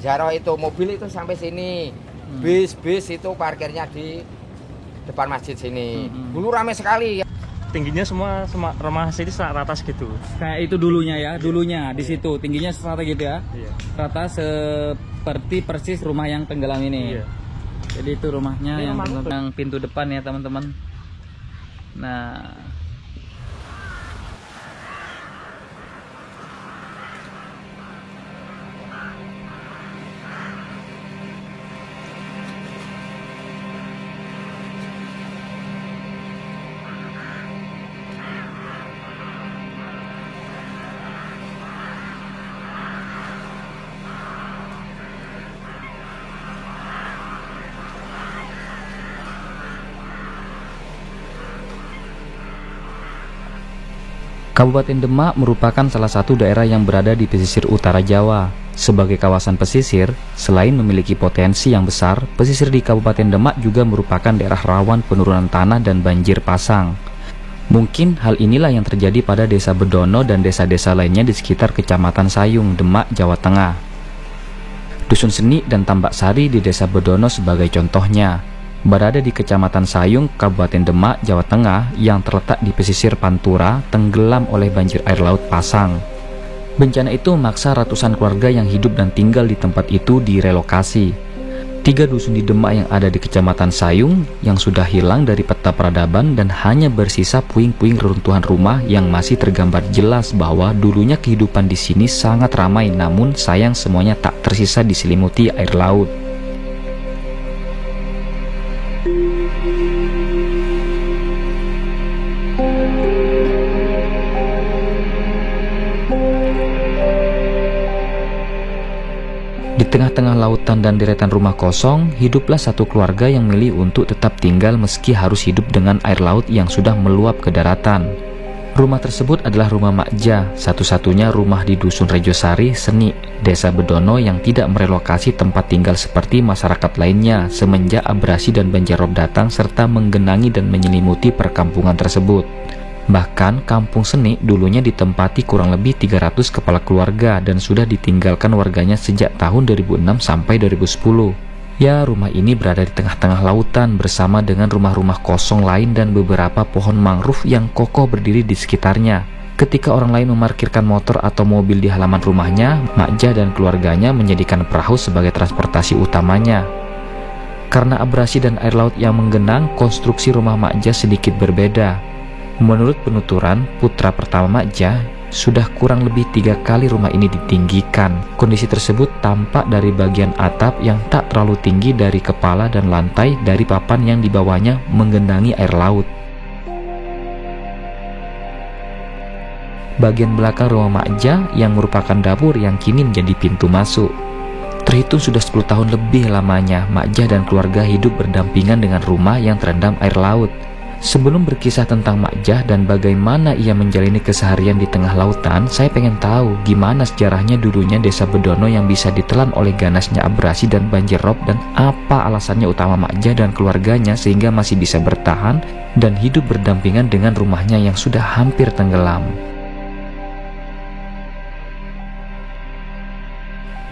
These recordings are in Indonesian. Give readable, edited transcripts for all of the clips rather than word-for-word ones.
Banjarro itu mobil itu sampai sini. Bis itu parkirnya di depan masjid sini. Dulu ramai sekali. Tingginya semua rumah sini rata segitu. Kayak itu dulunya ya, dulunya di situ tingginya rata gitu ya. Iya. Rata seperti persis rumah yang tenggelam ini. Iya. Jadi itu rumahnya Ini yang rumah tenggelam, yang pintu depan ya teman-teman. Nah, Kabupaten Demak merupakan salah satu daerah yang berada di pesisir utara Jawa. Sebagai kawasan pesisir, selain memiliki potensi yang besar, pesisir di Kabupaten Demak juga merupakan daerah rawan penurunan tanah dan banjir pasang. Mungkin hal inilah yang terjadi pada Desa Bedono dan desa-desa lainnya di sekitar Kecamatan Sayung, Demak, Jawa Tengah. Dusun Seni dan Tambak Sari di Desa Bedono sebagai contohnya. Berada di Kecamatan Sayung, Kabupaten Demak, Jawa Tengah yang terletak di pesisir Pantura, tenggelam oleh banjir air laut pasang. Bencana itu memaksa ratusan keluarga yang hidup dan tinggal di tempat itu direlokasi. 3 dusun di Demak yang ada di Kecamatan Sayung yang sudah hilang dari peta peradaban dan hanya bersisa puing-puing reruntuhan rumah yang masih tergambar jelas bahwa dulunya kehidupan di sini sangat ramai, namun sayang semuanya tak tersisa diselimuti air laut. Di tengah-tengah lautan dan deretan rumah kosong, hiduplah satu keluarga yang memilih untuk tetap tinggal meski harus hidup dengan air laut yang sudah meluap ke daratan. Rumah tersebut adalah rumah Makja, satu-satunya rumah di Dusun Rejosari, Seni, Desa Bedono yang tidak merelokasi tempat tinggal seperti masyarakat lainnya semenjak abrasi dan banjir rob datang serta menggenangi dan menyelimuti perkampungan tersebut. Bahkan Kampung Seni dulunya ditempati kurang lebih 300 kepala keluarga dan sudah ditinggalkan warganya sejak tahun 2006 sampai 2010. Ya, rumah ini berada di tengah-tengah lautan bersama dengan rumah-rumah kosong lain dan beberapa pohon mangrove yang kokoh berdiri di sekitarnya. Ketika orang lain memarkirkan motor atau mobil di halaman rumahnya, Makja dan keluarganya menjadikan perahu sebagai transportasi utamanya. Karena abrasi dan air laut yang menggenang, konstruksi rumah Makja sedikit berbeda. Menurut penuturan putra pertama Makja, sudah kurang lebih 3 kali rumah ini ditinggikan. Kondisi tersebut tampak dari bagian atap yang tak terlalu tinggi dari kepala dan lantai dari papan yang dibawahnya menggenangi air laut. Bagian belakang rumah Makja yang merupakan dapur yang kini menjadi pintu masuk. Terhitung sudah 10 tahun lebih lamanya Makja dan keluarga hidup berdampingan dengan rumah yang terendam air laut. Sebelum berkisah tentang Makja dan bagaimana ia menjalani keseharian di tengah lautan, saya pengen tahu gimana sejarahnya dulunya Desa Bedono yang bisa ditelan oleh ganasnya abrasi dan banjir rob dan apa alasannya utama Makja dan keluarganya sehingga masih bisa bertahan dan hidup berdampingan dengan rumahnya yang sudah hampir tenggelam.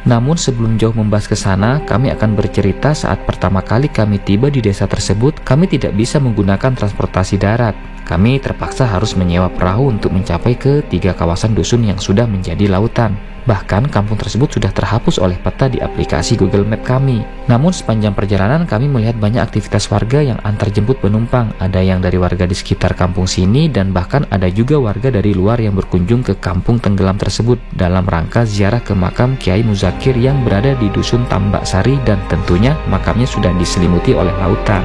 Namun sebelum jauh membahas ke sana, kami akan bercerita saat pertama kali kami tiba di desa tersebut, kami tidak bisa menggunakan transportasi darat. Kami terpaksa harus menyewa perahu untuk mencapai ke 3 kawasan dusun yang sudah menjadi lautan. Bahkan kampung tersebut sudah terhapus oleh peta di aplikasi Google Map kami. Namun sepanjang perjalanan kami melihat banyak aktivitas warga yang antar jemput penumpang. Ada yang dari warga di sekitar kampung sini dan bahkan ada juga warga dari luar yang berkunjung ke kampung tenggelam tersebut dalam rangka ziarah ke makam Kiai Muzakir yang berada di Dusun Tambak Sari dan tentunya makamnya sudah diselimuti oleh lautan.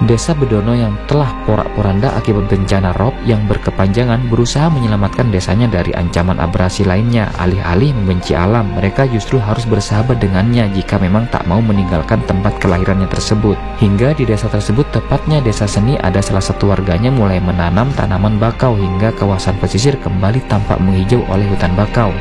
Desa Bedono yang telah porak-poranda akibat bencana rob yang berkepanjangan berusaha menyelamatkan desanya dari ancaman abrasi lainnya. Alih-alih membenci alam, mereka justru harus bersahabat dengannya jika memang tak mau meninggalkan tempat kelahirannya tersebut. Hingga di desa tersebut, tepatnya Desa Seni, ada salah satu warganya mulai menanam tanaman bakau hingga kawasan pesisir kembali tampak menghijau oleh hutan bakau.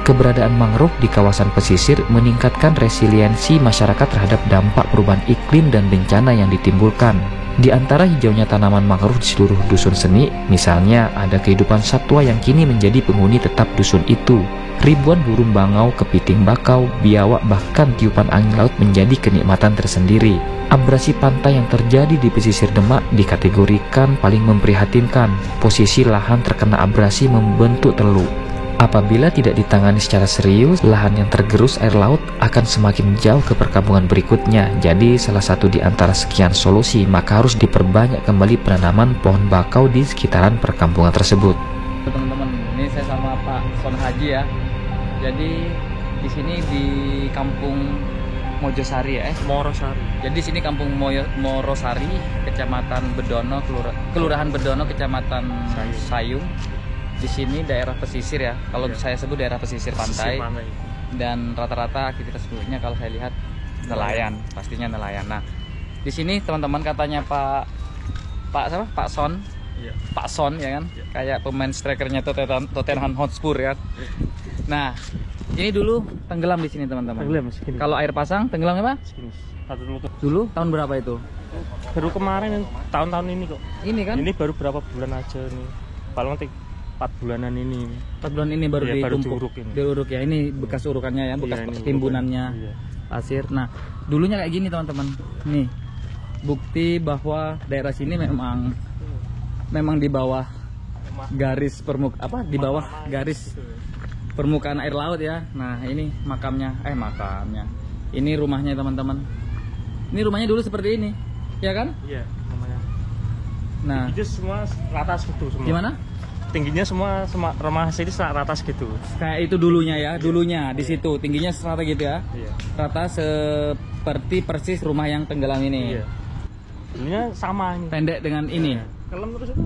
Keberadaan mangrove di kawasan pesisir meningkatkan resiliensi masyarakat terhadap dampak perubahan iklim dan bencana yang ditimbulkan. Di antara hijaunya tanaman mangrove di seluruh dusun seni, misalnya ada kehidupan satwa yang kini menjadi penghuni tetap dusun itu. Ribuan burung bangau, kepiting bakau, biawak, bahkan tiupan angin laut menjadi kenikmatan tersendiri. Abrasi pantai yang terjadi di pesisir Demak dikategorikan paling memprihatinkan. Posisi lahan terkena abrasi membentuk teluk. Apabila tidak ditangani secara serius, lahan yang tergerus air laut akan semakin jauh ke perkampungan berikutnya. Jadi salah satu di antara sekian solusi, maka harus diperbanyak kembali penanaman pohon bakau di sekitaran perkampungan tersebut. Teman-teman, ini saya sama Pak Son Haji ya. Jadi di sini di Kampung Mojosari ya, Morosari. Jadi di sini Kampung Morosari, Kecamatan Bedono, Kelurahan Bedono, Kecamatan Sayung. Di sini daerah pesisir ya. Kalau saya sebut daerah pesisir pantai. Dan rata-rata aktivitas penduduknya kalau saya lihat nelayan, pastinya nelayan. Nah, di sini teman-teman katanya Pak Son. Iya. Pak Son ya kan, kayak pemain strikernya Tottenham Hotspur ya. Nah, ini dulu tenggelam di sini teman-teman. Tenggelam segini. Kalau air pasang tenggelam apa? Segini. Dulu tahun berapa itu? Baru kemarin, tahun-tahun ini kok. Ini kan? Ini baru berapa bulan aja nih. Paling 4 bulanan ini. 4 bulan ini baru Iya, baru ditumpuk. diuruk ini. Diuruk ya. Ini bekas urukannya ya, bekas Iya, ini timbunannya Iya. pasir. Nah, dulunya kayak gini teman-teman. Nih, bukti bahwa daerah sini memang di bawah garis di bawah garis permukaan air laut ya. Nah, ini makamnya. Ini rumahnya teman-teman. Ini rumahnya dulu seperti ini, ya kan? Iya, namanya. Nah, Itu semua rata segitu semua. gimana? Tingginya semua rumah sini rata segitu. Kayak itu dulunya ya, dulunya di situ tingginya serata gitu ya. Iya. Rata seperti persis rumah yang tenggelam ini. Iya. Dulunya sama ini. Pendek dengan ini. Kelem terus itu.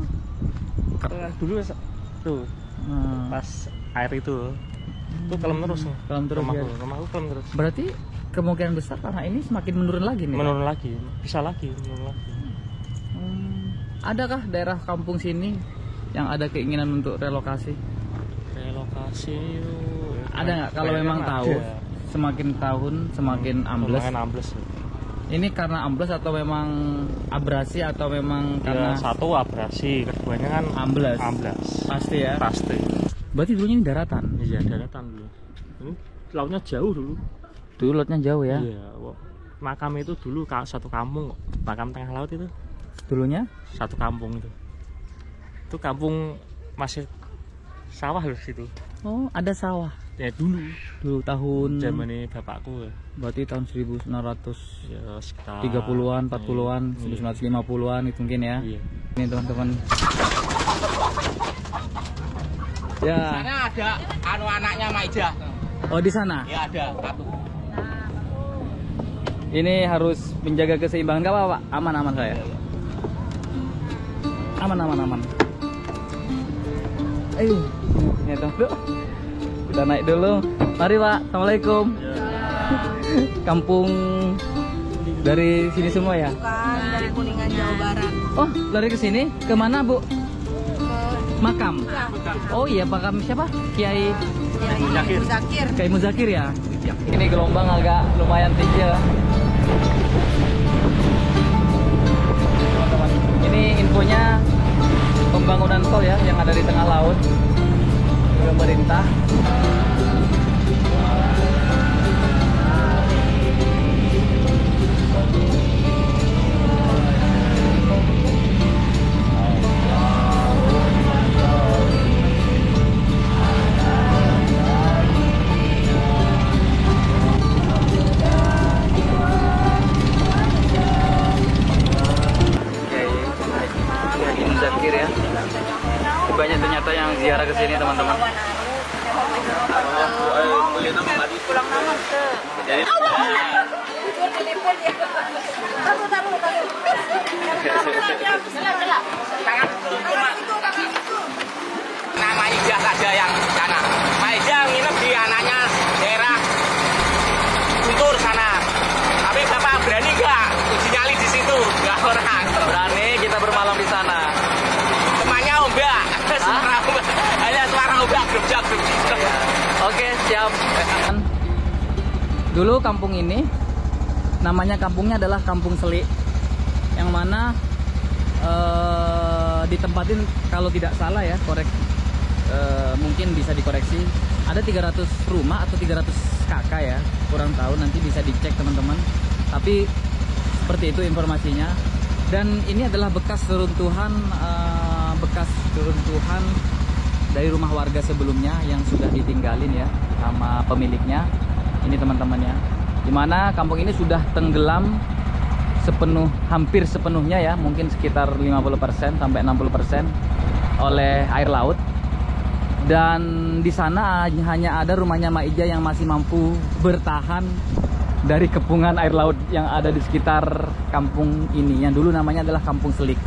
Dulu tuh pas air itu kelem terus. Kelem terus ya. Rumahku kelem terus. Berarti kemungkinan besar tanah ini semakin menurun lagi nih. Menurun lagi, bisa lagi menurun lagi. Adakah daerah kampung sini yang ada keinginan untuk relokasi? Relokasi Ada nggak? Kalau memang tahu, semakin tahun semakin ambles. Semakin ambles. Ini karena ambles atau memang abrasi atau memang karena Satu abrasi, keduanya kan ambles? amblas. Pasti ya. Pasti. Berarti dulunya ini daratan. Iya, daratan dulu. Ini lautnya jauh dulu. Dulu lautnya jauh ya. Iya, makam itu dulu satu kampung kok. Makam tengah laut itu Dulunya satu kampung itu. Itu kampung masih sawah loh situ. oh, ada sawah. Ya dulu Tahun zamannya bapakku. berarti tahun 1930-an, Ya sekitar 40-an, 1950-an itu mungkin ya. Iya. Ini teman-teman. Ya. Sana ada anaknya Maida. Oh, di sana. Ya ada satu. Ini harus menjaga keseimbangan. Gak apa-apa, Pak. Aman saya. Aman. Ayo, ini tuh. Kita naik dulu. Mari Pak. Assalamualaikum. Kampung dari sini semua ya? Bukan, dari Kuningan, Jawa Barat. Oh, lari ke sini? Kemana Bu? Ke Makam. Oh iya, makam siapa? Kiai Zakir. Kiai Muzakir ya. Ini gelombang agak lumayan tinggi ya. Teman-teman, ini infonya pembangunan tol ya yang ada di tengah laut. Pemerintah. Zakir ya. Banyak ternyata yang ziarah ke sini teman-teman. Pulang nama ke. Jadi. Nama Ija saja yang di sana. Maida nginep di anaknya daerah Guntur sana. Tapi Bapak berani nggak uji nyali di situ? Nggak orang. Berani kita bermalam di sana. Temannya ombak. Hanya suara ombak, gerujak. Oke, siap. Dulu kampung ini namanya kampungnya adalah Kampung Selik, yang mana ditempatin kalau tidak salah ya, mungkin bisa dikoreksi, ada 300 rumah atau 300 kakak ya, kurang tahu, nanti bisa dicek teman-teman. Tapi seperti itu informasinya. Dan ini adalah bekas reruntuhan dari rumah warga sebelumnya yang sudah ditinggalin ya sama pemiliknya. Ini teman-temannya, dimana kampung ini sudah tenggelam hampir sepenuhnya ya, mungkin sekitar 50% sampai 60% oleh air laut. Dan di sana hanya ada rumahnya Mak Ija yang masih mampu bertahan dari kepungan air laut yang ada di sekitar kampung ini, yang dulu namanya adalah Kampung Selik.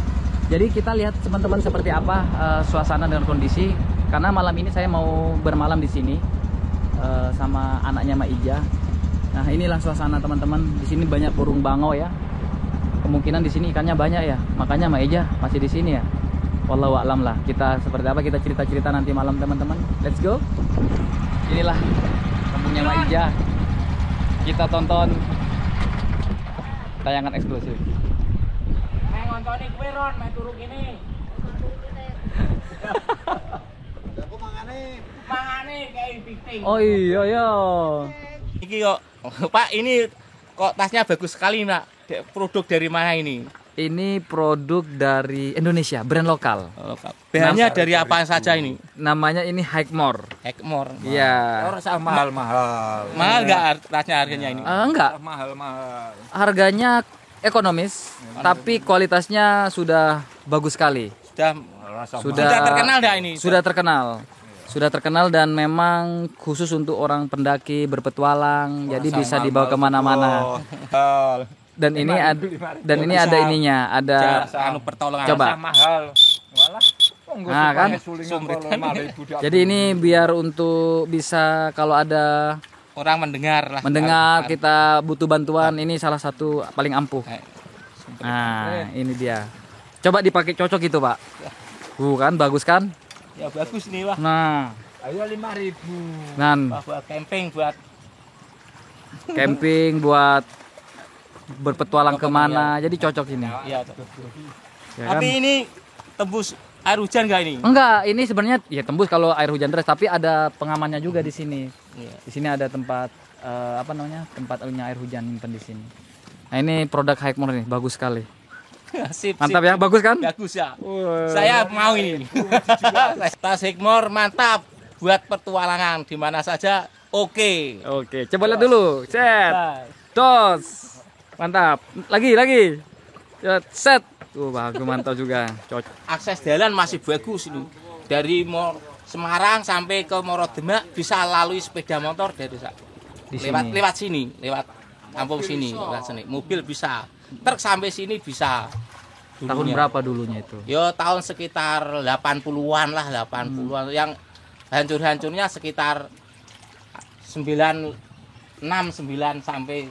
Jadi kita lihat teman-teman seperti apa suasana dan kondisi, karena malam ini saya mau bermalam di sini sama anaknya Mak Ija. Nah, inilah suasana teman-teman. Di sini banyak burung bangau ya. Kemungkinan di sini ikannya banyak ya. Makanya Mak Ija masih di sini ya. Wallahu a'lam lah. Kita seperti apa, kita cerita-cerita nanti malam teman-teman. Let's go. Inilah kampungnya Mak Ija. Kita tonton tayangan eksklusif. Ngontoni kuwi Ron, mek turu kene. Aku mangane kayak piting. Oh iya. Iki kok Pak, ini kok tasnya bagus sekali Nak. Produk dari mana ini? Ini produk dari Indonesia, brand lokal. Bahannya dari apa saja ini? Namanya ini Hikmore. Hikmore. Iya. mahal. Mahal nggak tasnya harganya ini? Enggak. Mahal. Harganya ekonomis, tapi kualitasnya sudah bagus sekali. Sudah terkenal dah ini? Sudah terkenal dan memang khusus untuk orang pendaki berpetualang, jadi bisa dibawa kemana-mana. Dan ini ada ininya, ada pertolongan. Coba. Mahal. Nah kan. Jadi ini biar untuk bisa kalau ada orang mendengar kita butuh bantuan, ini salah satu paling ampuh. Nah, ini dia. Coba dipakai cocok gitu, Pak. Kan bagus kan? Ya bagus nih, Wah. Nah, Ayo 5.000. Buat camping buat berpetualang kemana, jadi cocok ini. Iya. Ya Tapi kan? ini tembus air hujan nggak ini? Enggak, ini sebenarnya ya tembus kalau air hujan deras, tapi ada pengamannya juga di sini. Iya. Di sini ada tempat tempat air hujan nyimpen di sini. Nah, ini produk Hikmore nih, bagus sekali. Sip, Mantap ya, bagus kan? Bagus ya. Saya mau ini. Tas Hikmore mantap buat petualangan di mana saja. Oke, coba lihat dulu. Set. Dos. Mantap. Lagi. Set. Bagus, mantap juga. Cocok. Akses jalan masih bagus ini. Dari Semarang sampai ke Morodemak bisa lalui sepeda motor dari lewat sini, lewat kampung sini, lewat sini. Mobil bisa. Truk sampai sini bisa. Tahun berapa dulunya itu? Yo tahun sekitar 80-an lah, 80-an. Yang hancur-hancurnya sekitar 9 sampai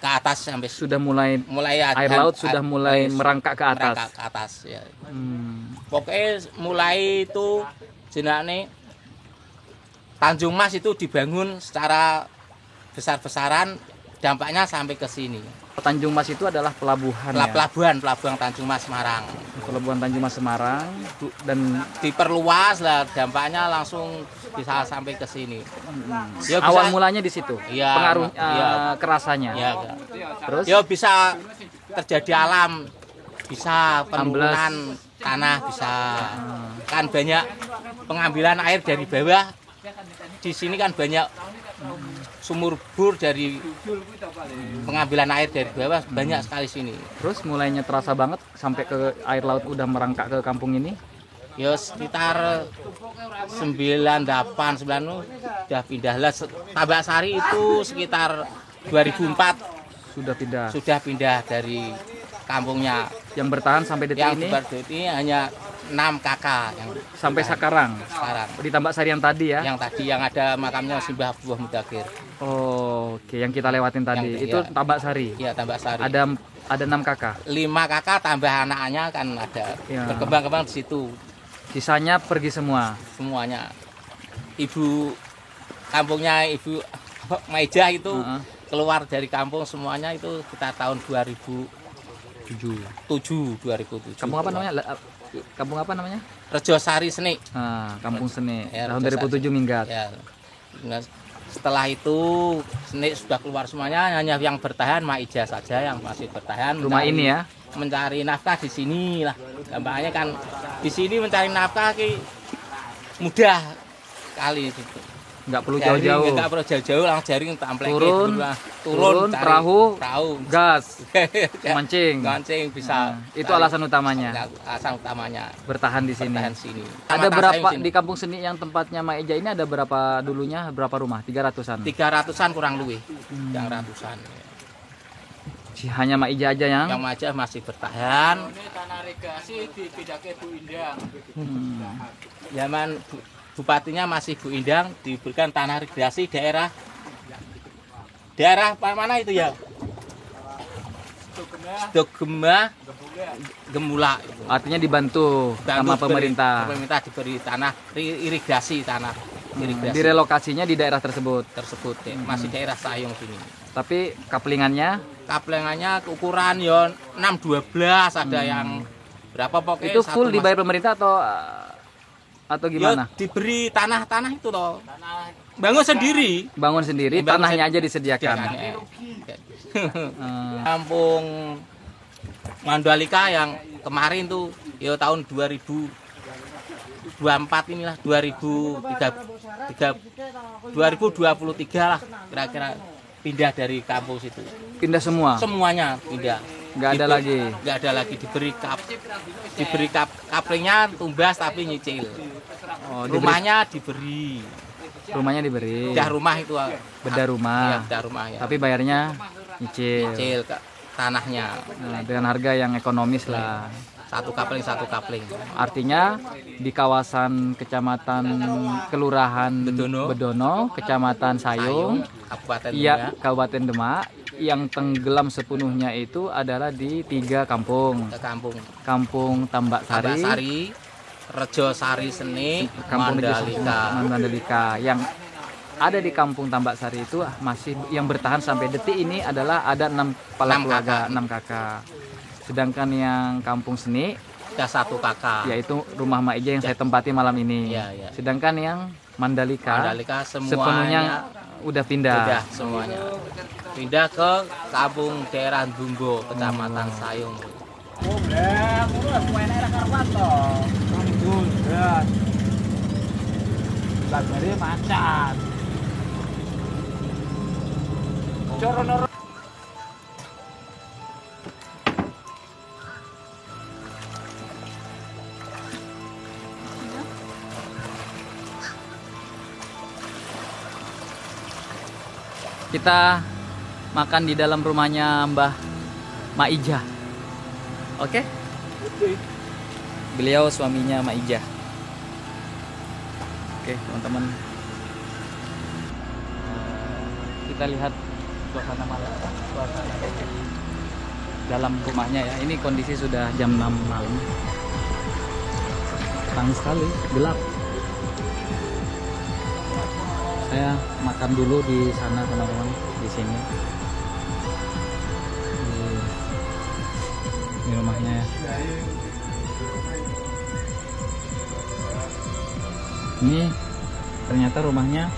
ke atas, sampai sudah mulai air laut sudah mulai merangkak ke atas. Ya. Pokoknya mulai itu jenenge Tanjung Mas itu dibangun secara besar-besaran, dampaknya sampai ke sini. Tanjung Mas itu adalah pelabuhan ya? Pelabuhan Tanjung Mas Semarang. Pelabuhan Tanjung Mas Semarang dan diperluas lah, dampaknya langsung bisa sampai ke sini. Ya, awal mulanya di situ. Ya, pengaruh kerasanya. Ya. Terus ya bisa terjadi alam, bisa penurunan tanah, bisa kan banyak pengambilan air dari bawah. Di sini kan banyak sumur bor dari pengambilan air dari bawah, banyak sekali sini. Terus mulainya terasa banget sampai ke air laut udah merangkak ke kampung ini? Ya sekitar 98, 99 udah pindah lah. Tambak Sari itu sekitar 2004 sudah pindah dari kampungnya. Yang bertahan sampai detik ini? Yang ini hanya 6 kakak yang sampai sekarang. Di Tambak Sari yang tadi ya? Yang tadi yang ada makamnya Simbah Abdullah Mudakir. Oke, yang kita lewatin tadi itu ya. Tambak Sari. Iya, Tambak Sari. Ada 6 kakak. 5 kakak tambah anaknya kan ada. Ya. Berkembang-kembang di situ. Sisanya pergi semua. Semuanya. Ibu kampungnya Ibu Maijah itu keluar dari kampung semuanya itu kita tahun 2007. Kampung apa namanya? Kampung apa namanya? Rejosari Seni. Kampung Seni. Ya, tahun 2007 minggat. Ya. Nah, setelah itu Seni sudah keluar semuanya, hanya yang bertahan Maijah saja yang masih bertahan. Rumah ini ya. Mencari nafkah di sini lah. Gampangnya kan di sini mencari nafkah mudah kali gitu. Nggak perlu jauh-jauh. Nggak perlu jauh-jauh, langsung jaring tamplek turun perahu, gas, mancing bisa. Itu alasan utamanya. Alasan utamanya bertahan di sini. Bertahan sini. Ada berapa di Kampung Seni yang tempatnya Maijah ini, ada berapa dulunya, berapa rumah? 300-an. 300-an kurang lebih. Yang ratusan. Hanya Maijah aja yang Maijah masih bertahan. Ini tanah regasi dipindah ke Bu Indang. Zaman bupatinya masih Bu Indang, diberikan tanah rekreasi daerah mana itu ya? Dogema Gemula itu. Artinya dibantu sama pemerintah. Pemerintah diberi tanah irigasi. Direlokasinya di daerah tersebut. Masih daerah Sayung sini. Tapi kaplingannya ukuran ya 6-12, ada yang berapa pokoknya. Itu full dibayar pemerintah atau gimana? Ya, diberi tanah itu toh. Bangun sendiri, tanahnya aja disediakan. Kampung Mandalika yang kemarin tuh ya tahun 2024 inilah 2023 lah kira-kira pindah dari kampung situ. Pindah semua? Semuanya pindah. Nggak ada lagi diberi kaplingnya tumbas tapi nyicil. Rumahnya diberi. Bedah rumah itu. Bedah rumah. Bedah rumah ya. Tapi bayarnya nyicil tanahnya. Dengan harga yang ekonomis lah. Satu kapling. Artinya di kawasan kecamatan Kelurahan Bedono, Kecamatan Sayung, Kabupaten Demak, yang tenggelam sepenuhnya itu adalah di 3 kampung. Kampung Tambak Sari, Rejosari Seni, Mandalika. Yang ada di Kampung Tambak Sari itu masih yang bertahan sampai detik ini adalah ada 6 keluarga, 6 kakak. Sedangkan yang Kampung Seni ada 1 kakak, yaitu rumah Maijah yang saya tempati malam ini. Sedangkan yang Mandalika sepenuhnya udah pindah. Semuanya pindah ke kampung daerah Bumbo, Kecamatan Sayung. Kita makan di dalam rumahnya Mbah Maijah. Oke? Beliau suaminya Maijah. Oke, teman-teman. Kita lihat suasana dari dalam rumahnya ya. Ini kondisi sudah jam 6 malam. Terang sekali, gelap. Saya makan dulu di sana teman-teman, di sini. Ini rumahnya ya. Ini ternyata rumahnya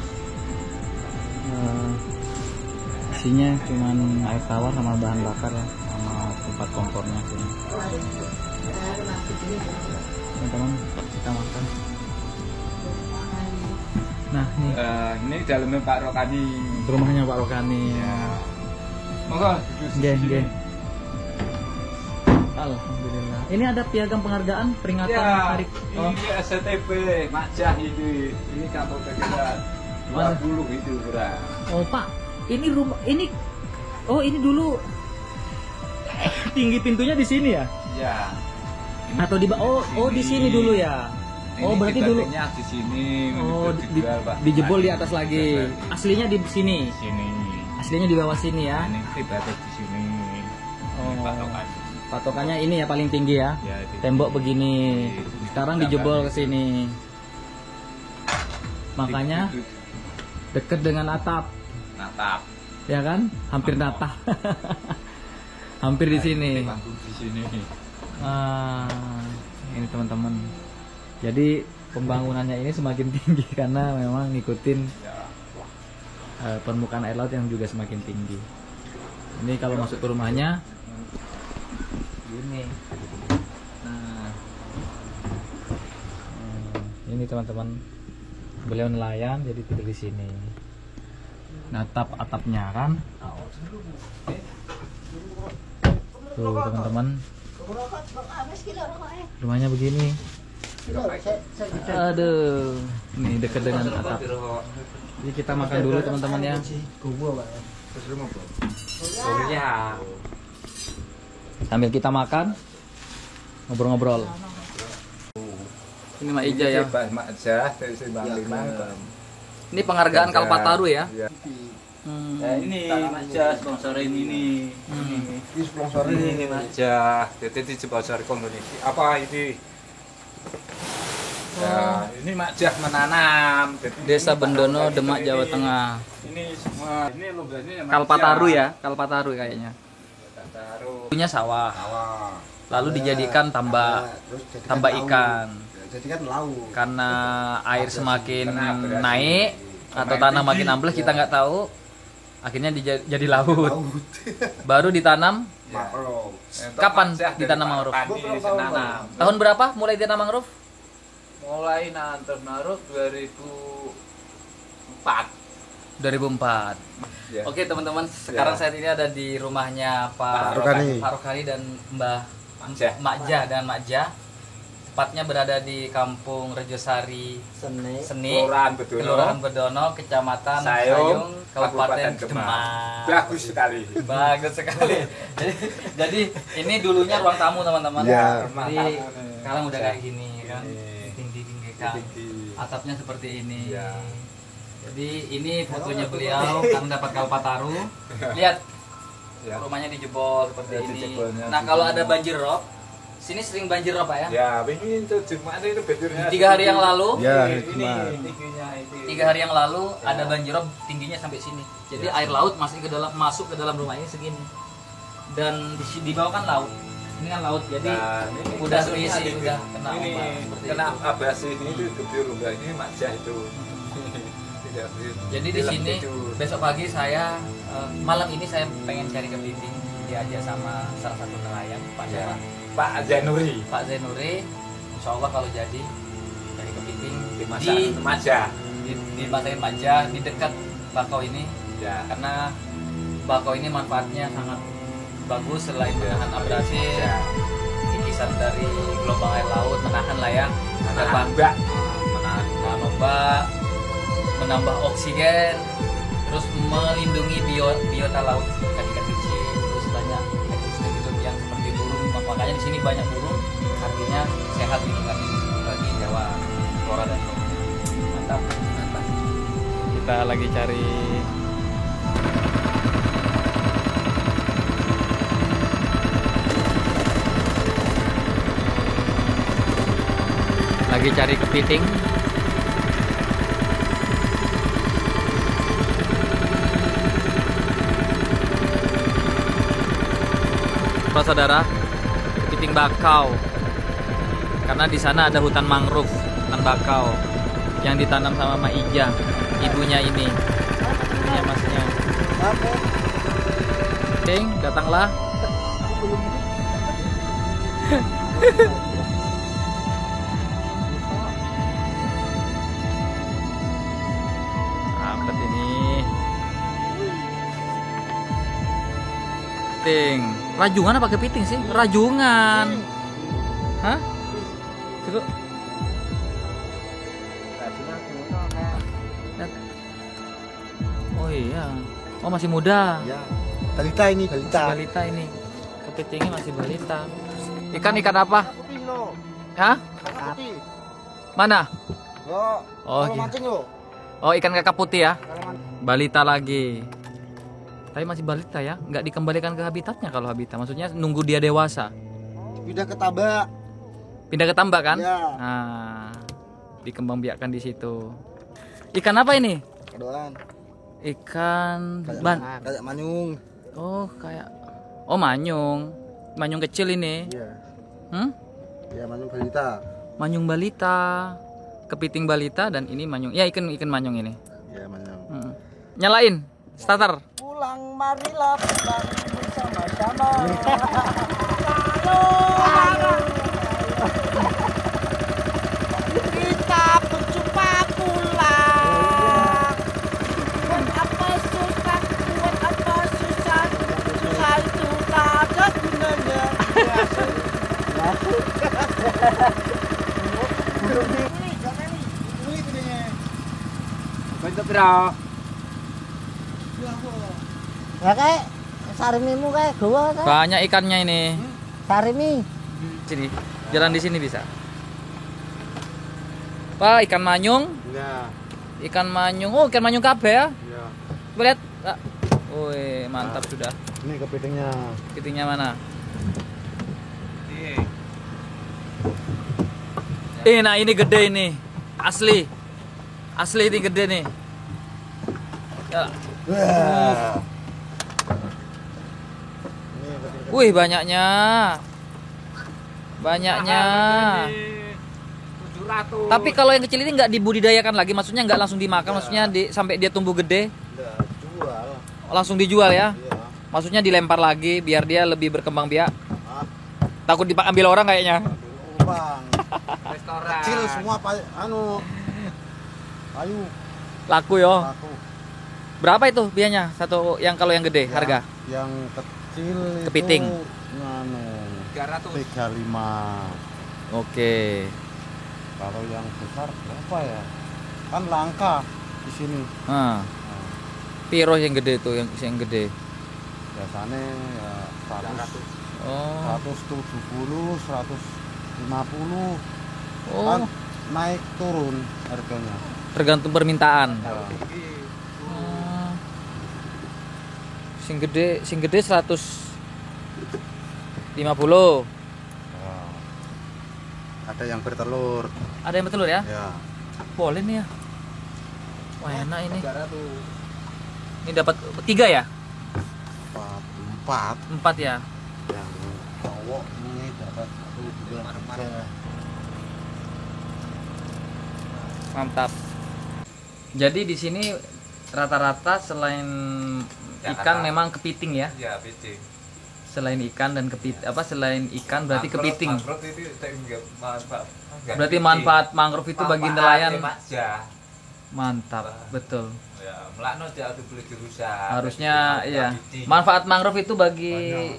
isinya cuman air tawar sama bahan bakar ya, sama tempat kompornya sini. Teman-teman, kita makan. Nah, ini dalamnya Pak Rokani. Rumahnya Pak Rokani. Ya. Monggo. Nggih. Alhamdulillah. Ini ada piagam penghargaan peringatan hari. Ini STP Maijah ini. Ini kampung terkenal. 20 itu, Bro. Oh, Pak. Ini rumah ini. Oh, ini dulu tinggi pintunya di sini ya? Iya. Atau di di sini dulu ya. Oh, berarti dulu di sini. Oh, dijebol di atas lagi. Aslinya di sini. Sini. Aslinya di bawah sini ya. Ini pribadi di sini. Oh. Patokannya ini ya paling tinggi ya. Tembok begini. Sekarang dijebol ke sini. Makanya Dekat dengan atap. Natap. Ya kan? Hampir natap. Hampir di sini. Di sini. Ini teman-teman. Jadi pembangunannya ini semakin tinggi karena memang ngikutin permukaan air laut yang juga semakin tinggi. Ini kalau masuk ke rumahnya gini. Nah, ini teman-teman, beliau nelayan jadi tidur di sini. Natap atapnya kan. Tuh teman-teman, rumahnya begini. Aduh, ini dekat dengan atap. Jadi kita makan dulu teman-teman ya. Sambil kita makan, ngobrol-ngobrol. Ini Mak Ija ya. Mak Ija dari Bang Liman. Ini penghargaan Kalpataru ya. Ini Mak Ija sponsorin ini. Ini sponsor Ini Mak Ija. Jadi disponsori komuniti. Apa ini? Ya, ini Mak Ija menanam. Desa Bendono, Demak, Jawa Tengah. Ini semua ini lomba-nya Kalpataru ya, Kalpataru kayaknya. Kalpataru. Punya sawah. awal. Lalu dijadikan tambak ikan. Jadi kan laut. Karena air semakin naik atau tanah makin ambles kita nggak tahu, akhirnya jadi laut. Baru ditanam. Mangrove. Kapan ditanam mangrove? Tahun berapa mulai ditanam mangrove? Mulai nanam mangrove 2004. 2004. Ya. Oke teman-teman, sekarang saat ini ada di rumahnya Pak Rokani dan Mbah Makja dan Makja. Tepatnya berada di Kampung Rejosari Seni, Kelurahan Bedono, Kecamatan Sayung, Kabupaten Demak. Bagus sekali. Bagus sekali. Jadi ini dulunya ruang tamu teman-teman. Ya. Jadi sekarang udah kayak gini kan, tinggi-tinggi kan. Atapnya seperti ini. Ya. Jadi ini fotonya beliau karena dapat Kalpataru. Lihat Ya. rumahnya dijebol seperti Ya, ini. dijebolnya Nah kalau ada banjir rob, sini sering banjir rob Pak ya? Ya, ini itu Jumat itu banjirnya. 3 hari yang lalu, Ya, ini Jumat. tingginya itu. 3 hari yang lalu ada banjir rob tingginya sampai sini. Jadi air laut masuk ke dalam rumah ini segini. Dan di bawah kan laut. Ini kan laut, jadi Nah, ini udah kasurnya terisi, ini. udah kena ini ombak seperti kena itu. abasi ini itu gede lomba ini Makja itu. Jadi di sini besok pagi saya malam ini saya pengen cari kepiting, diajak sama salah satu nelayan Pak Ya. siapa? Pak Zainuri Pak Zainuri. Insya Allah kalau jadi cari kepiting dimasak Makja. dimasakin Makja di dekat bakau ini. Ya. Karena bakau ini manfaatnya sangat bagus selain menahan abrasi, Ya. kikisan dari gelombang air laut, menahan lah ya, Menahan ombak. menahan ombak, menambah oksigen, terus melindungi biota laut, ikan-ikan kecil, terus banyak ekosistem hidup yang seperti burung. Makanya di sini banyak burung, artinya sehat lingkungan ini bagi Jawa, flora dan fauna. Mantap, mantap. Kita lagi cari kepiting. Saudara, kepiting bakau. Karena di sana ada hutan mangrove, hutan bakau yang ditanam sama Mak Ija, ibunya ini. Ini masnya. Oke, datanglah. Sahabat ini. Kepiting. Rajungan apa kepiting sih? Rajungan. Hah? Coba. Oh iya. Oh masih muda. Ya. Balita ini, balita. Balita ini. Kepitingnya masih balita. Ikan apa? Hah? Mana? Oh, gitu. Oh, ikan kakap putih ya. Balita lagi. Tapi masih balita ya, nggak dikembalikan ke habitatnya kalau habitat. Maksudnya nunggu dia dewasa. Pindah ke tambak. Pindah ke tambak kan? Ya. Nah, dikembangbiakkan di situ. Ikan apa ini? doang. Ikan Kayak manyung. Oh, kayak manyung. Manyung kecil ini. Iya. Hmm? Ya manyung balita. Manyung balita, kepiting balita, dan ini manyung. Ya, ikan manyung ini. Ya manyung. Nyalain starter. Pulang marilah pulang bersama-sama. Kita berjumpa pulang. Buat apa susah, buat apa susah, susah itu tak ada gunanya. Ya kayak sarimimu kayak gua kan. Banyak ikannya ini. Sarimi. Sini, jalan di sini bisa. Pak, ikan manyung. Ya. Ikan manyung. Oh, ikan manyung kabeh ya. Ya. Coba lihat. Woi, mantap sudah. Ini kepitingnya. Kepitingnya mana? Nah ini gede ini. Asli. Asli ini gede nih. Ya. Wah. Wih, banyaknya. Banyaknya. 700. Tapi kalau yang kecil ini nggak dibudidayakan lagi, maksudnya nggak langsung dimakan, maksudnya sampai dia tumbuh gede, Jual. langsung dijual ya. Iya. Maksudnya dilempar lagi biar dia lebih berkembang biak. Ah, Takut diambil orang kayaknya. Bang. Restoran. Kecil semua payu Laku yo. laku. Berapa itu biayanya satu yang kalau yang gede harga? Yang kecil Kepiting. itu 300. 35. Oke. Kalau yang besar berapa ya? Kan langka di sini. Nah. Piro yang gede itu yang gede? Biasanya ya 100, Oh. 170, 150. Oh, Kan naik turun harganya. tergantung permintaan. Ya. Oh. Sing gede 150. Ya. Ada yang bertelur. Ada yang bertelur ya? Ya. Boleh nih ya. Wah, enak ini. Ini dapat 3 ya? 4. 4 ya. Yang cowok ini dapat 1, 2, 3. Mantap. Jadi di sini rata-rata selain ikan memang kepiting ya. Ya, piting. Selain ikan dan selain ikan berarti kepiting. Mangrove itu enggak manfaat. Berarti manfaat mangrove itu bagi nelayan. Ya. Mantap, betul. Ya, melakno dia harus beli dirusak. Harusnya iya. Manfaat mangrove itu bagi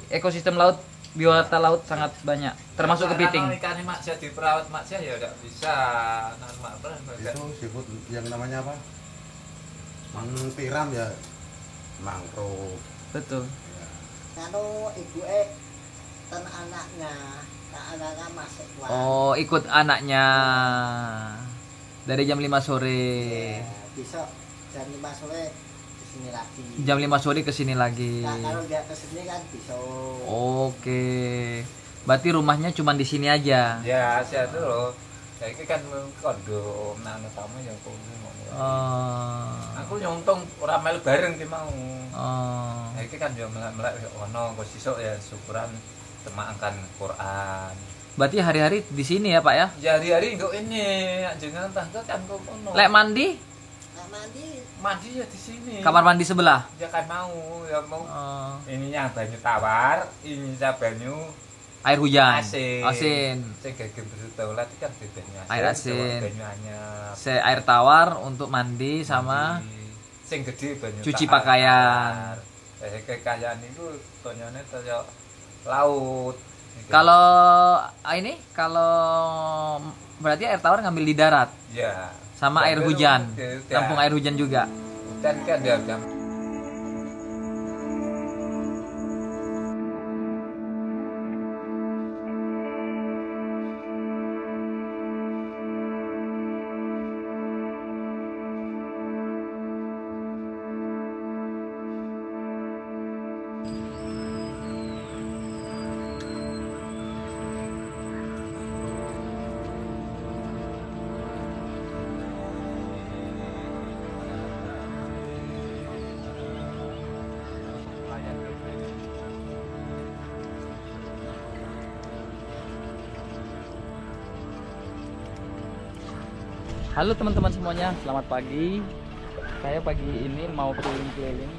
ekosistem laut, biota laut sangat banyak, termasuk kepiting. Ikan maksya diperawat maksya ya enggak bisa. Itu seafood yang namanya apa? Tiram ya. Mangrove. Betul. Kalau ibu dan anaknya masuk keluar. Oh, ikut anaknya dari jam 5 sore. Besok jam 5 sore kesini lagi. Jam 5 sore kesini lagi. Nah, kalau dia kesini kan besok. Oke. Berarti rumahnya cuma di sini aja. Ya, saya tuh loh. Ya iki kan kondo nang tamu ya kono. Oh. Aku nyontung ora melu bareng ki mau. Oh. Ya iki kan yo melek-melek ono kok sesuk ya syukuran temakan Quran. Berarti hari-hari di sini ya, Pak ya? Ya hari-hari kok ini jangan tangga kan kok ono. Lek mandi? Nah, Mandi ya di sini. Kamar mandi sebelah. Ya kan mau ya mau. Oh. Ininya banyu tawar, ininya banyu Air hujan. asin. Asin. Sing gagem bertaulat kan banyu asin. Air asin. Banyu anyar. Air tawar untuk mandi sama sing gede banyu cuci tawar. pakaian. Kekayaan itu tonyone toyo laut. Kalau berarti air tawar ngambil di darat Ya. sama air hujan. Tampung air hujan juga. Dan kan dia Halo teman-teman semuanya, selamat pagi. Saya pagi ini mau keliling-keliling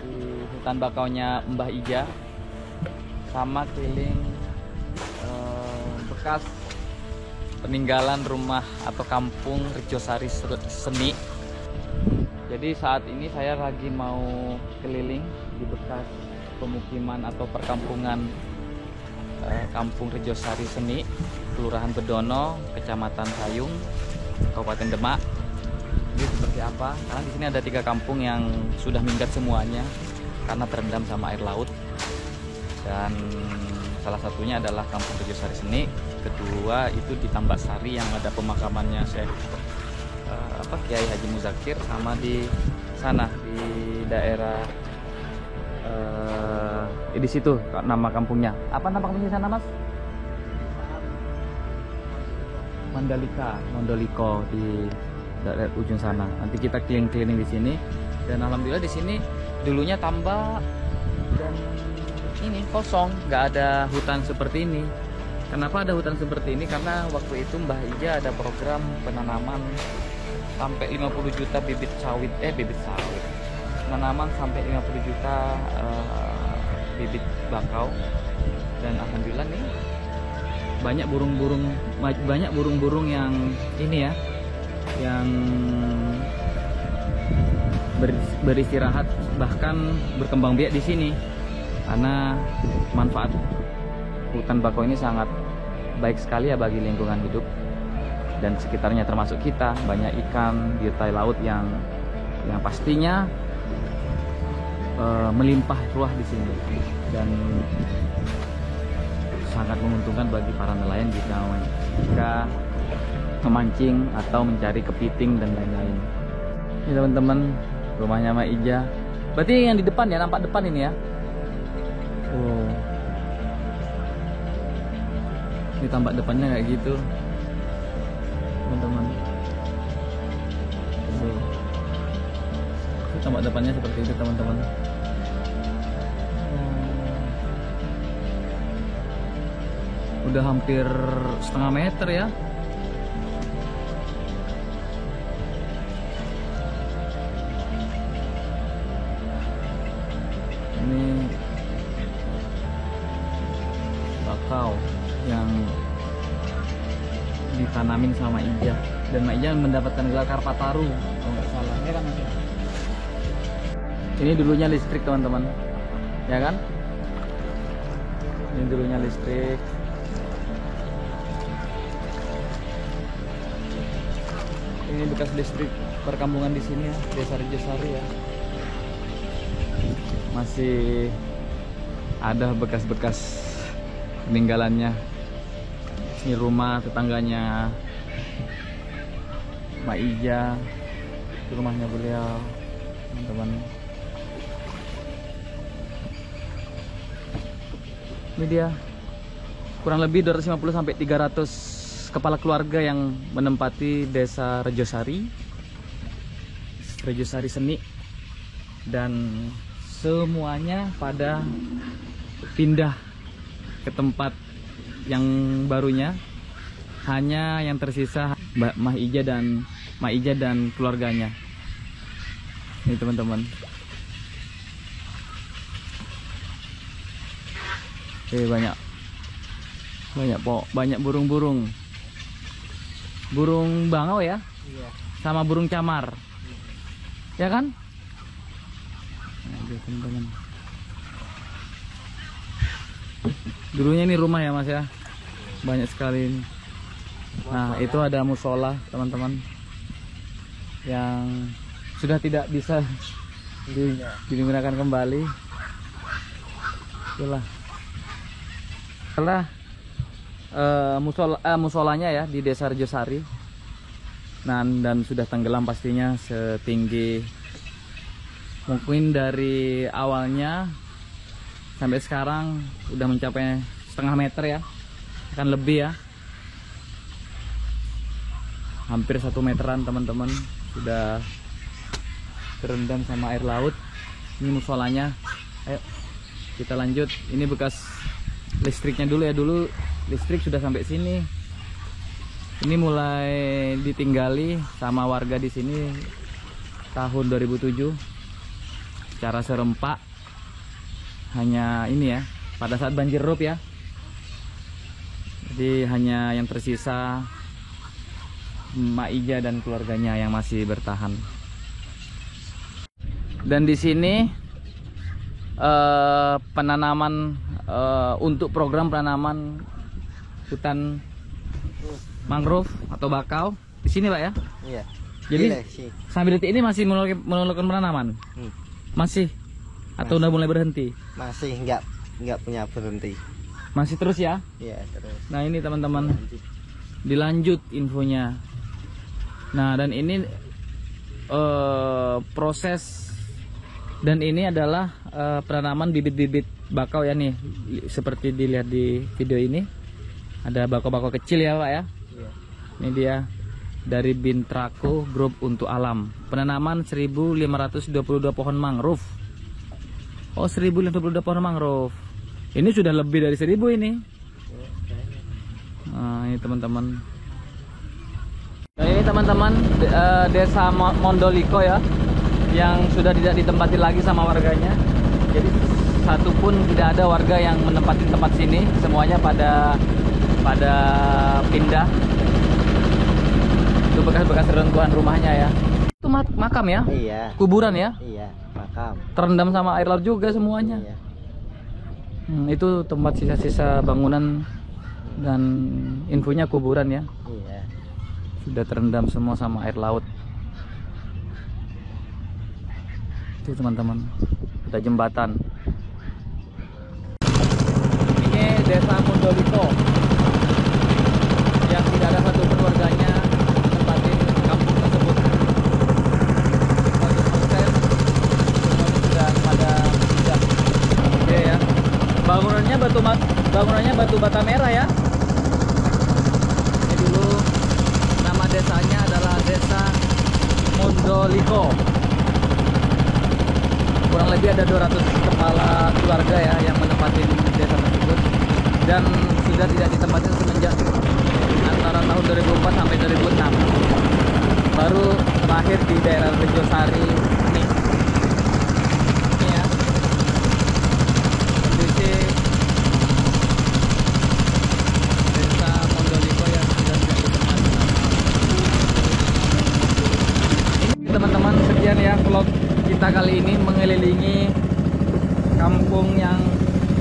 di hutan bakaunya Mbah Ija, sama keliling bekas peninggalan rumah atau kampung Rejosari Seni. Jadi saat ini saya lagi mau keliling di bekas pemukiman atau perkampungan kampung Rejosari Seni, Kelurahan Bedono, Kecamatan Sayung, Kabupaten Demak. Ini seperti apa? Karena di sini ada 3 kampung yang sudah minggat semuanya karena terendam sama air laut. Dan salah satunya adalah kampung Rejosari Seni. Kedua itu di Tambak Sari yang ada pemakamannya Syekh Kiai Haji Muzakir, sama di sana di daerah di situ nama kampungnya. Apa nama kampungnya sana, Mas? Mandaliko di daerah ujung sana. Nanti kita keliling-keliling di sini. Dan alhamdulillah di sini dulunya tambak dan ini kosong, nggak ada hutan seperti ini. Kenapa ada hutan seperti ini? Karena waktu itu Mbah Ija ada program penanaman sampai 50 juta bibit sawit. Penanaman sampai 50 juta bibit bakau. Dan alhamdulillah nih banyak burung-burung yang ini ya, yang beristirahat bahkan berkembang biak di sini. Karena manfaat hutan bakau ini sangat baik sekali ya bagi lingkungan hidup dan sekitarnya, termasuk kita. Banyak ikan, biota laut yang pastinya melimpah ruah di sini dan sangat menguntungkan bagi para nelayan jika memancing atau mencari kepiting dan lain-lain. Ini teman-teman, rumahnya Mbah Ija. Berarti yang di depan ya, nampak depan ini ya. Oh, ini tampak depannya kayak gitu, teman-teman. Ini tampak depannya seperti itu, teman-teman. Udah hampir setengah meter ya. Ini bakau yang ditanamin sama Ija, dan Mbak Ija mendapatkan gelar Karpataru kalau nggak salah ya kan. Ini dulunya listrik teman-teman, ya kan? Ini dulunya listrik. Ini bekas listrik perkampungan di sini ya, Desa Rejosari ya. Masih ada bekas-bekas peninggalannya. Ini rumah tetangganya Mbak Ija, itu rumahnya beliau, teman-teman. Ini dia, kurang lebih 250 sampai 300 kepala keluarga yang menempati Desa Rejosari Seni, dan semuanya pada pindah ke tempat yang barunya. Hanya yang tersisa Mbah Ija dan keluarganya. Ini teman-teman. Banyak burung-burung. Burung bangau ya? Iya. Sama burung camar. Ya kan? Nah, teman-teman. Dulunya ini rumah ya Mas ya. Banyak sekali ini. Nah, itu ada musola teman-teman, yang sudah tidak bisa digunakan kembali. Itulah. Setelah musolanya ya di Desa Rejosari. Nah, dan sudah tenggelam pastinya, setinggi mungkin dari awalnya sampai sekarang udah mencapai setengah meter ya, akan lebih ya, hampir 1 meteran teman-teman, sudah terendam sama air laut. Ini musolanya. Ayo kita lanjut. Ini bekas listriknya dulu ya, dulu listrik sudah sampai sini. Ini mulai ditinggali sama warga di sini tahun 2007 secara serempak. Hanya ini ya, pada saat banjir rob ya. Jadi hanya yang tersisa Mak Ija dan keluarganya yang masih bertahan. Dan di sini penanaman untuk program penanaman hutan mangrove atau bakau di sini Pak ya? Iya. Jadi sih. sambil detik ini masih melakukan penanaman? Masih? Atau udah mulai berhenti? Masih nggak punya berhenti. Masih terus ya? Iya terus. Nah ini teman-teman, dilanjut infonya. Nah dan ini proses, dan ini adalah penanaman bibit-bibit bakau ya nih, seperti dilihat di video ini. Ada bakau-bakau kecil ya Pak ya. Iya. Ini dia dari Bintrako Group untuk Alam. Penanaman 1522 pohon mangrove. Oh 1052 pohon mangrove. Ini sudah lebih dari 1000 ini. Nah ini teman-teman. Nah ini teman-teman desa Mondoliko ya, yang sudah tidak ditempati lagi sama warganya. Jadi satupun tidak ada warga yang menempati tempat sini, semuanya pada pindah. Itu bekas-bekas reruntuhan rumahnya ya. Itu makam ya? Iya. Kuburan ya? Iya, makam. Terendam sama air laut juga semuanya. Iya. Itu tempat sisa-sisa bangunan dan infonya kuburan ya. Iya. Sudah terendam semua sama air laut. Itu teman-teman, ada jembatan. Ini desa Mondoliko yang tidak ada satupun warganya menempatin kampung tersebut. 100% semuanya sudah pada pindah. Oke ya. Bangunannya batu bata merah ya. Ini dulu nama desanya adalah Desa Mondoliko. Kurang lebih ada 200 kepala keluarga ya yang menempati desa tersebut, dan sudah tidak ditempati semenjak antara tahun 2004 sampai 2006. Baru lahir di daerah Rejosari ini. Ini ya. Kondisi Desa Mondoliko yang sudah tidak ditempati. Ini teman-teman, sekian ya vlog kita kali ini mengelilingi kampung yang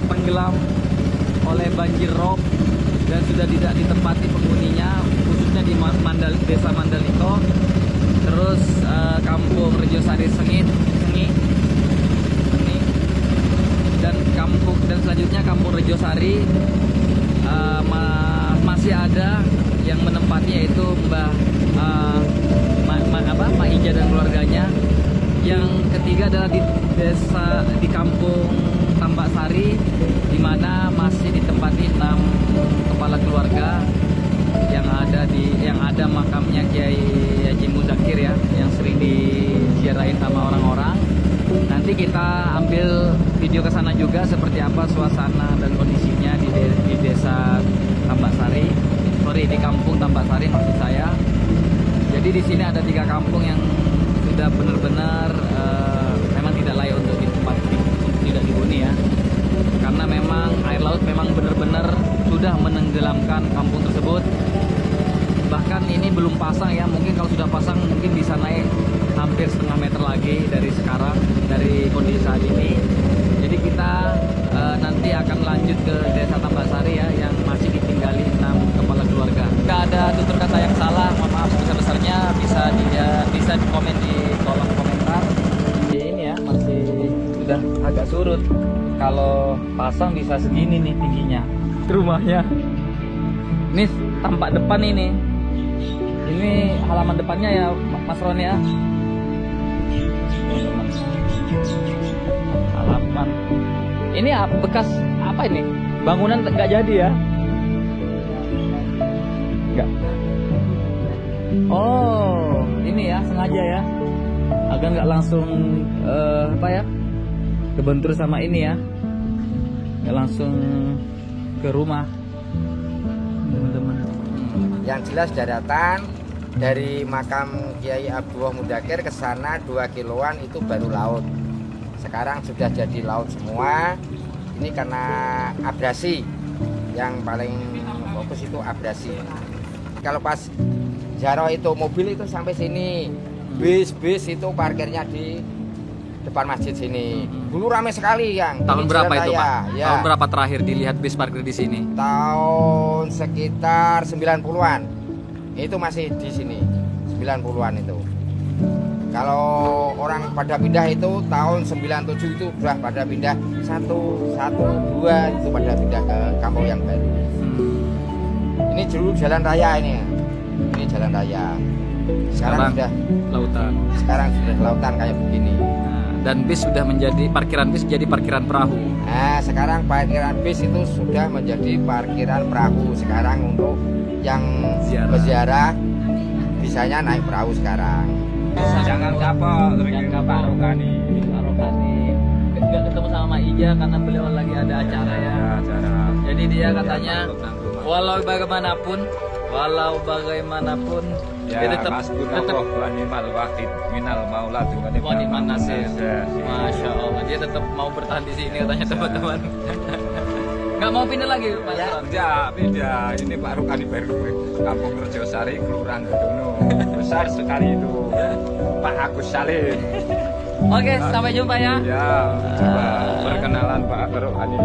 tenggelam oleh banjir rob dan sudah tidak ditempati penghuninya, khususnya di Desa Mondoliko, terus kampung Rejosari Sengi, dan selanjutnya kampung Rejosari masih ada yang menempati, yaitu Mbak Ija dan keluarganya. Yang ketiga adalah di kampung Tambak Sari, di mana masih ditempati 6 kepala keluarga yang ada makamnya Kiai Haji Muzakir ya, yang sering diziarahin sama orang-orang. Nanti kita ambil video ke sana juga seperti apa suasana dan kondisinya di desa Tambak Sari. Di kampung Tambak Sari maksud saya. Jadi di sini ada 3 kampung yang sudah benar-benar memang tidak layak untuk ditempati, tidak dihuni ya, karena memang air laut memang benar-benar sudah menenggelamkan kampung tersebut. Bahkan ini belum pasang ya, mungkin kalau sudah pasang mungkin bisa naik hampir setengah meter lagi dari sekarang, dari kondisi saat ini. Jadi kita nanti akan lanjut ke Desa Tambak Sari ya, yang masih ditinggali 6 kepala keluarga. Jika ada tutur kata yang salah, mohon maaf sebesar-besarnya, bisa komen di kolom komentar. Ini ya masih sudah agak surut. Kalau pasang bisa segini nih tingginya rumahnya. Ini tampak depan ini. Ini halaman depannya ya Mas Ron ya. Halaman. Ini bekas apa ini? Bangunan nggak jadi ya? Nggak. Oh, ini ya sengaja ya, agar nggak langsung kebentur sama ini ya, nggak langsung ke rumah teman-teman. Yang jelas daratan dari makam Kiai Abdullah Mudakir ke sana 2 kiloan itu baru laut. Sekarang sudah jadi laut semua. Ini karena abrasi. Yang paling fokus itu abrasi. Kalau pas ziarah itu mobil itu sampai sini. Bis itu parkirnya di depan masjid sini. Dulu ramai sekali yang. Tahun berapa itu, Pak? Ya. Tahun berapa terakhir dilihat bis parkir di sini? Tahun sekitar 90-an. Itu masih di sini. 90-an itu. Kalau orang pada pindah itu tahun 97 itu sudah pada pindah 1, 2 itu pada pindah ke kampung yang baru. Ini dulu jalan raya ini. Ini jalan raya. Sekarang sudah lautan. Sekarang sudah lautan kayak begini. Dan bis sudah menjadi parkiran bis jadi parkiran perahu. Nah, sekarang parkiran bis itu sudah menjadi parkiran perahu. Sekarang untuk yang berziarah bisanya naik perahu sekarang. Jangan kapal, Pak Rokani. Nggak ketemu sama Mak Ija karena beliau lagi ada acara ya. Jadi dia katanya walau bagaimanapun Ya, dia tetap wanimal wahid minal maula waniman nasir. Masya Allah, dia tetap mau bertahan di sini katanya teman-teman. Nggak mau pindah lagi Pak Saron? Pindah. Ini Pak Rokani baru Kampung Kerjosari, Kelurahan Bedono. Besar sekali itu. Pak Agus Salim. Oke, sampai jumpa ya. Ya, perkenalan Pak Rokani.